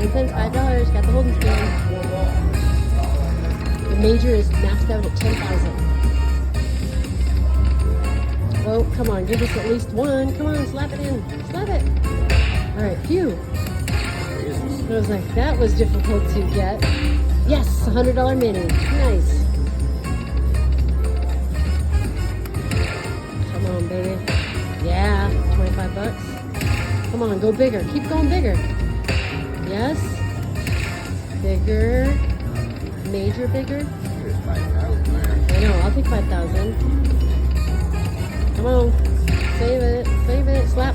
spent $5. Got the holding spin. The major is maxed out at 10,000. Oh, come on, give us at least one. Come on, slap it in. Slap it. All right, phew. I was like, that was difficult to get. Yes, $100 mini. Nice. Come on, baby. Yeah, 25 bucks. Come on, go bigger. Keep going bigger. Yes. Bigger. Major bigger. I know, I'll take 5,000. Come on. Save it. Save it. Slap.